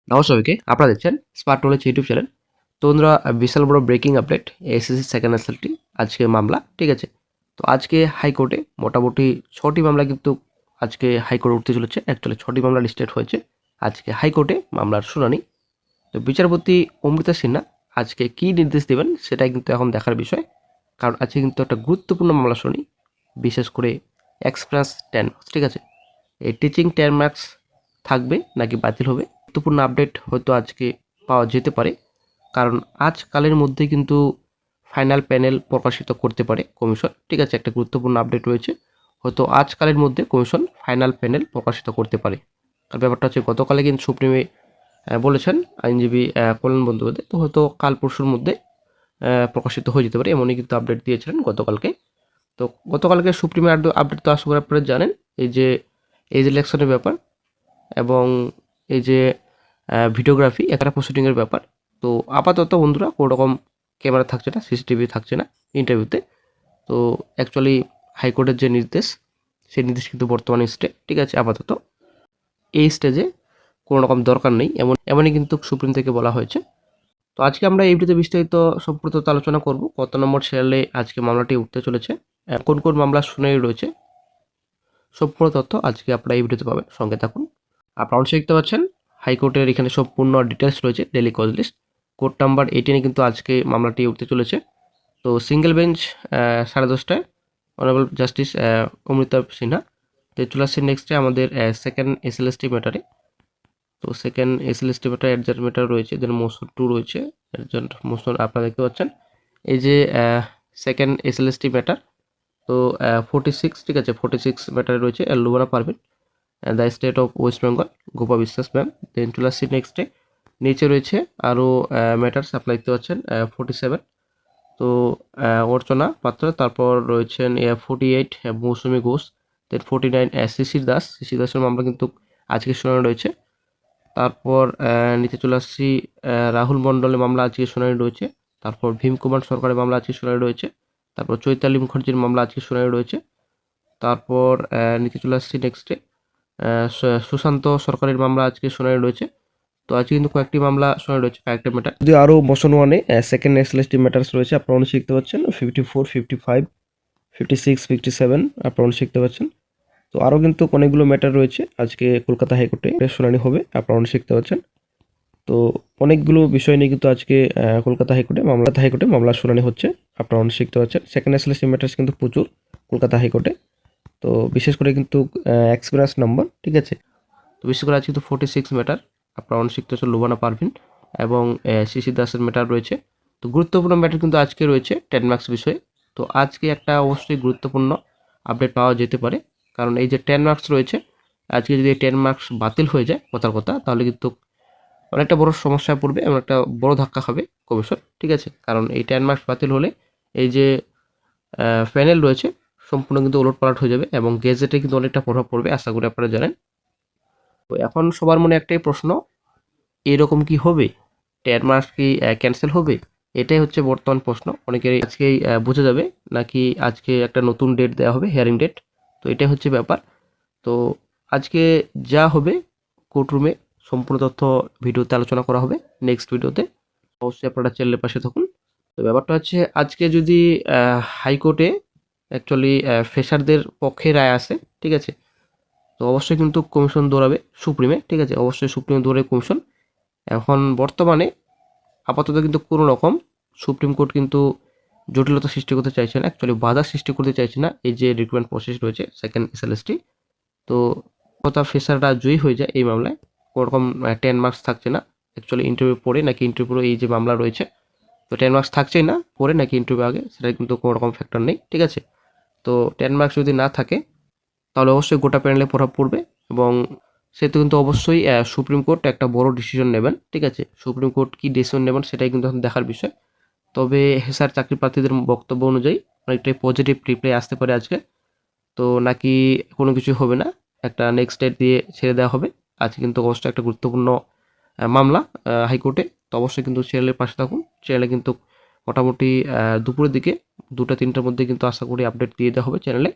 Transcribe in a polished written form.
নমস্কার সবাইকে, আপনারা দেখছেন স্মার্ট নলেজ ইউটিউব চ্যানেল। তো বন্ধুরা, বিশাল বড় breaking update, SSC second SLT আজকে মামলা, ঠিক আছে। তো আজকে হাইকোর্টে মোটামুটি 6টি মামলা কিন্তু আজকে হাইকোর্টে উঠতে চলেছে। অ্যাকচুয়ালি 6টি মামলা লিস্টেড হয়েছে আজকে হাইকোর্টে মামলার শুনানি। তো বিচারপতি অমৃতা সিনহা আজকে কী নির্দেশ দেবেন সেটাই কিন্তু এখন দেখার বিষয়, কারণ আজকে কিন্তু একটা গুরুত্বপূর্ণ মামলা শুনি, বিশেষ করে এক্সপ্রেস 10, ঠিক আছে। এই টিচিং 10 মার্কস থাকবে নাকি বাতিল হবে, গুরুত্বপূর্ণ আপডেট হয়তো আজকে পাওয়া যেতে পারে, কারণ আজকালের মধ্যে কিন্তু ফাইনাল প্যানেল প্রকাশিত করতে পারে কমিশন, ঠিক আছে। একটা গুরুত্বপূর্ণ আপডেট রয়েছে, হয়তো আজকালের মধ্যে কমিশন ফাইনাল প্যানেল প্রকাশিত করতে পারে। আর ব্যাপারটা হচ্ছে গতকালে কিন্তু সুপ্রিমে বলেছেন আইনজীবী কল্যাণ বন্দ্যোপাধ্যায়, তো হয়তো কাল পরশুর মধ্যে প্রকাশিত হয়ে যেতে পারে, এমনই কিন্তু আপডেট দিয়েছিলেন গতকালকে। তো গতকালকে সুপ্রিমের আপডেট তো আশা করি আপনারা জানেন, এই যে এজ ইলেকশনের ব্যাপার এবং এই যে ভিডিওগ্রাফি একটা প্রসিডিংয়ের ব্যাপার। তো আপাতত বন্ধুরা কোনো রকম ক্যামেরা থাকছে না, সিসিটিভি থাকছে না ইন্টারভিউতে। তো অ্যাকচুয়ালি হাইকোর্টের যে নির্দেশ, সেই নির্দেশ কিন্তু বর্তমানে স্টে, ঠিক আছে। আপাতত এই স্টেজে কোনো রকম দরকার নেই, এমনই কিন্তু সুপ্রিম থেকে বলা হয়েছে। তো আজকে আমরা এই ভিডিওতে বিস্তারিত সম্পূর্ণ আলোচনা করব কত নম্বর সিরিয়ালে আজকে মামলাটি উঠতে চলেছে, কোন কোন মামলা শুনানি রয়েছে, সম্পূর্ণ তথ্য আজকে আপনারা এই ভিডিওতে পাবেন, সঙ্গে থাকুন। আপনারা অবশ্যই দেখতে পাচ্ছেন হাইকোর্টের এখানে সম্পূর্ণ ডিটেলস রয়েছে, daily cause list. Court number 18-এ কিন্তু আজকে মামলাটি উঠতে চলেছে। তো সিঙ্গেল বেঞ্চ 10:30টায় অনারেবল জাস্টিস অমৃতা সিনহা। তো চলে আসছে নেক্সটে আমাদের সেকেন্ড এসএলএসটি ম্যাটারে। তো second SLST matter adjourned matter রয়েছে, দেন মোশন 2 রয়েছে, অ্যাডজার্ট মোশন আপনারা দেখতে পাচ্ছেন। এই যে সেকেন্ড এসএলএসটি ম্যাটার, তো 46, ঠিক আছে, 46 ম্যাটারে রয়েছে Lubana Parvin, the state of West Bengal, Gopa Biswas ma'am. দেন চলে আসছি নেক্সটে, নিচে রয়েছে আরও ম্যাটার্স আপনারা দেখতে পাচ্ছেন 47, তো অর্চনা পাত্র। তারপর রয়েছেন 48 মৌসুমী ঘোষ। দেন 49 শিশির দাসের মামলা কিন্তু আজকে শুনানি রয়েছে। তারপর নিচে চলে আসছি রাহুল মণ্ডলের মামলা আজকে শুনানি রয়েছে। তারপর ভীম কুমার সরকারের মামলা আজকে শুনানি রয়েছে। তারপর চৈতালি মুখার্জির মামলা আজকে শুনানি রয়েছে। তারপর নিচে চলে আসছি নেক্সটে সুশান্ত সরকারের মামলা আজকে শুনানি রয়েছে। তো আজকে কিন্তু কয়েকটি মামলা শুনানি রয়েছে, কয়েকটা ম্যাটার। যদি আরও মোশন 1-এ সেকেন্ড এসএলএসটি ম্যাটার্স রয়েছে, আপনারা অনেক শিখতে পাচ্ছেন 54, 55, 56, 57 আপনারা অনেক শিখতে পাচ্ছেন। তো আরও কিন্তু অনেকগুলো ম্যাটার রয়েছে আজকে কলকাতা হাইকোর্টে শুনানি হবে, আপনারা অনেক শিখতে পাচ্ছেন। তো অনেকগুলো বিষয় নিয়ে কিন্তু আজকে কলকাতা হাইকোর্টে মামলা শুনানি হচ্ছে, আপনারা অনেক শিখতে পাচ্ছেন। সেকেন্ড এসএলএসটি ম্যাটার্স কিন্তু প্রচুর কলকাতা হাইকোর্টে, তো বিশেষ করে কিন্তু এক্সপিরিয়েন্স নম্বর, ঠিক আছে। তো বিশেষ করে আজকে কিন্তু 46 ম্যাটার আপনারা অনেক শিখতে পাচ্ছেন, লুবানা পারভিন এবং শিশির দাসের ম্যাটার রয়েছে। তো গুরুত্বপূর্ণ ম্যাটার কিন্তু আজকে রয়েছে 10 মার্কস বিষয়ে। তো আজকে একটা অবশ্যই গুরুত্বপূর্ণ আপডেট পাওয়া যেতে পারে, কারণ এই যে 10 মার্কস রয়েছে, আজকে যদি 10 মার্কস বাতিল হয়ে যায় কথার কথা, তাহলে কিন্তু অনেকটা বড় সমস্যায় পড়বে এবং একটা বড় ধাক্কা খাবে কমিশন, ঠিক আছে। কারণ এই 10 মার্কস বাতিল হলে এই যে প্যানেল রয়েছে সম্পূর্ণ কিন্তু ওলটপালট হয়ে যাবে এবং গেজেটে কিন্তু অনেকটা প্রভাব পড়বে, আশা করি আপনারা জানেন। তো এখন সবার মনে একটাই প্রশ্ন, এরকম কি হবে, 10 মার্কস কি ক্যান্সেল হবে? এটাই হচ্ছে বর্তমান প্রশ্ন অনেকেরই। আজকেই বোঝা যাবে নাকি আজকে একটা নতুন ডেট দেওয়া হবে, হিয়ারিং ডেট। তো এটাই হচ্ছে ব্যাপার। তো আজকে যা হবে কোর্টরুমে সম্পূর্ণ তথ্য ভিডিওতে আলোচনা করা হবে নেক্সট ভিডিওতে, অবশ্যই আপনারা চ্যানেলের পাশে থাকুন। তো ব্যাপারটা হচ্ছে আজকে যদি হাইকোর্টে অ্যাকচুয়ালি ফ্রেশারদের পক্ষে রায় আসে, ঠিক আছে, তো অবশ্যই কিন্তু কমিশন দৌড়াবে সুপ্রিমে, ঠিক আছে। অবশ্যই সুপ্রিমে দৌড়ে কমিশন। এখন বর্তমানে আপাতত কিন্তু কোনো রকম সুপ্রিম কোর্ট কিন্তু জটিলতা সৃষ্টি করতে চাইছে না, অ্যাকচুয়ালি বাধা সৃষ্টি করতে চাইছে না এই যে রিক্রুটমেন্ট প্রসেস রয়েছে সেকেন্ড এসএলএসটি। তো কথা ফেসাররা জয়ী হয়ে যায় এই মামলায়, কোনোরকম 10 মার্কস থাকছে না। অ্যাকচুয়ালি ইন্টারভিউ পড়ে নাকি ইন্টারভিউ এই যে মামলা রয়েছে, তো 10 মার্কস থাকছেই না, পড়ে নাকি ইন্টারভিউ আগে, সেটা কিন্তু কোনো রকম ফ্যাক্টর নেই, ঠিক আছে। তো 10 মার্কস যদি না থাকে তাহলে অবশ্যই গোটা প্যানেলে প্রভাব পড়বে এবং সেহেতু কিন্তু অবশ্যই সুপ্রিম কোর্ট একটা বড় ডিসিশন নেবেন, ঠিক আছে। সুপ্রিম কোর্ট কী ডিসিশন নেবেন সেটাই কিন্তু এখন দেখার বিষয়। তবে হেসার চাকরি প্রার্থীদের বক্তব্য অনুযায়ী অনেকটাই পজিটিভ রিপ্লাই আসতে পারে আজকে। তো নাকি কোনো কিছু হবে না, একটা নেক্সট ডেট দিয়ে ছেড়ে দেওয়া হবে। আজকে কিন্তু অবশ্যই একটা গুরুত্বপূর্ণ মামলা হাইকোর্টে। তো অবশ্যই কিন্তু চ্যানেলের পাশে থাকুন, চ্যানেলে কিন্তু মোটামুটি দুপুরের দিকে 2টা 3টার মধ্যে কিন্তু আশা করি আপডেট দিয়ে দেওয়া হবে চ্যানেলে।